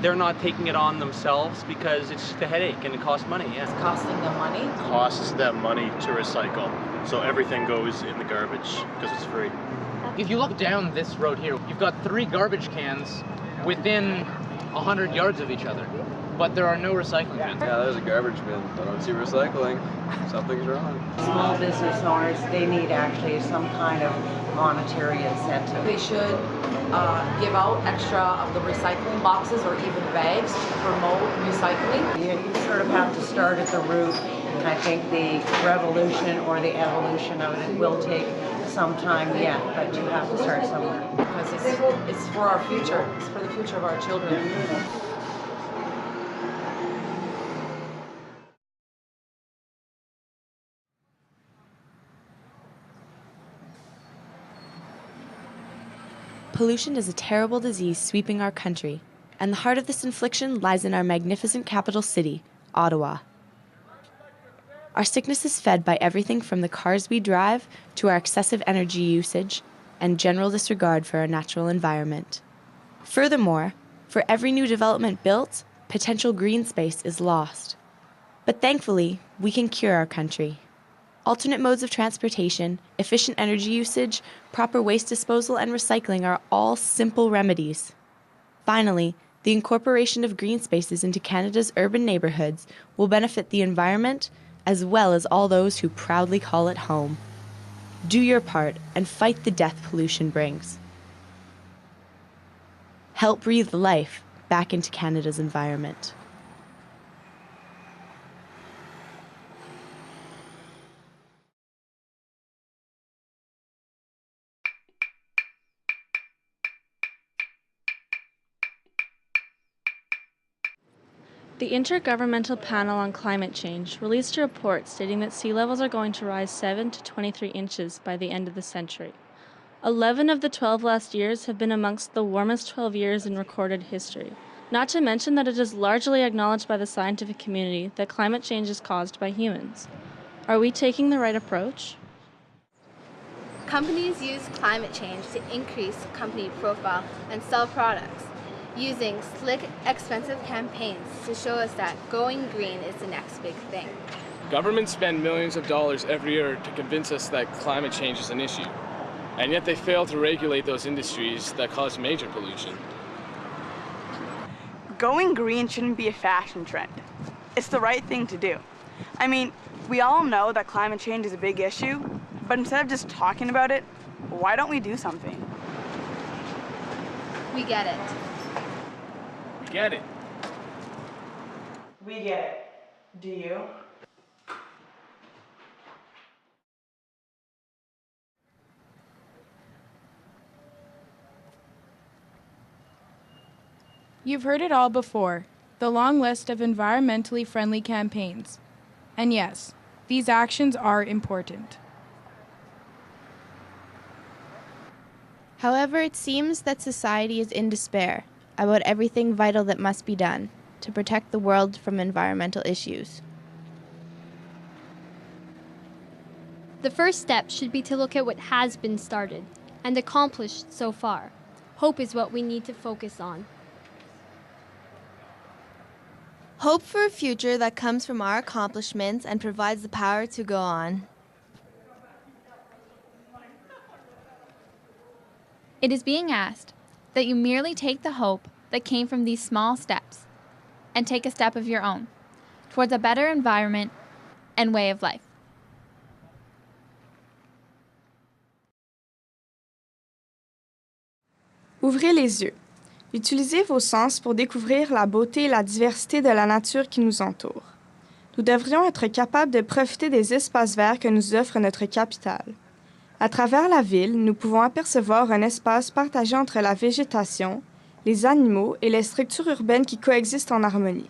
they're not taking it on themselves because it's just a headache and it costs money. Yeah. It's costing them money. Costs them money to recycle. So everything goes in the garbage because it's free. If you look down this road here, you've got 3 garbage cans within 100 yards of each other, but there are no recycling bins. Yeah, there's a garbage bin. I don't see recycling. Something's wrong. Small business owners, they need actually some kind of monetary incentive. They should give out extra of the recycling boxes or even bags to promote recycling. You sort of have to start at the root. And I think the revolution or the evolution of it will take some time yet, but you have to start somewhere. Because it's for our future. It's for the future of our children. Pollution is a terrible disease sweeping our country, and the heart of this infliction lies in our magnificent capital city, Ottawa. Our sickness is fed by everything from the cars we drive to our excessive energy usage and general disregard for our natural environment. Furthermore, for every new development built, potential green space is lost. But thankfully, we can cure our country. Alternate modes of transportation, efficient energy usage, proper waste disposal, and recycling are all simple remedies. Finally, the incorporation of green spaces into Canada's urban neighbourhoods will benefit the environment as well as all those who proudly call it home. Do your part and fight the death pollution brings. Help breathe life back into Canada's environment. The Intergovernmental Panel on Climate Change released a report stating that sea levels are going to rise 7 to 23 inches by the end of the century. 11 of the 12 last years have been amongst the warmest 12 years in recorded history. Not to mention that it is largely acknowledged by the scientific community that climate change is caused by humans. Are we taking the right approach? Companies use climate change to increase company profile and sell products, using slick, expensive campaigns to show us that going green is the next big thing. Governments spend millions of dollars every year to convince us that climate change is an issue, and yet they fail to regulate those industries that cause major pollution. Going green shouldn't be a fashion trend. It's the right thing to do. I mean, we all know that climate change is a big issue, but instead of just talking about it, why don't we do something? We get it. Get it. We get it. Do you? You've heard it all before, the long list of environmentally friendly campaigns. And yes, these actions are important. However, it seems that society is in despair about everything vital that must be done to protect the world from environmental issues. The first step should be to look at what has been started and accomplished so far. Hope is what we need to focus on. Hope for a future that comes from our accomplishments and provides the power to go on. It is being asked that you merely take the hope that came from these small steps and take a step of your own towards a better environment and way of life. Ouvrez les yeux. Utilisez vos sens pour découvrir la beauté et la diversité de la nature qui nous entoure. Nous devrions être capables de profiter des espaces verts que nous offre notre capitale. À travers la ville, nous pouvons apercevoir un espace partagé entre la végétation, les animaux et les structures urbaines qui coexistent en harmonie.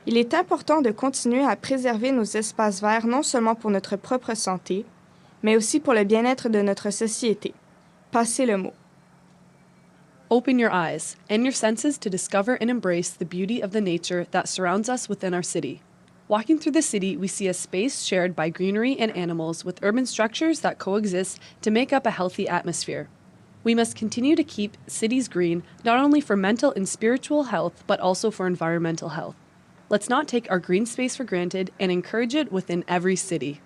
Il est important de continuer à préserver nos espaces verts non seulement pour notre propre santé, mais aussi pour le bien-être de notre société. Passez le mot. Open your eyes and your senses to discover and embrace the beauty of the nature that surrounds us within our city. Walking through the city, we see a space shared by greenery and animals with urban structures that coexist to make up a healthy atmosphere. We must continue to keep cities green, not only for mental and spiritual health, but also for environmental health. Let's not take our green space for granted and encourage it within every city.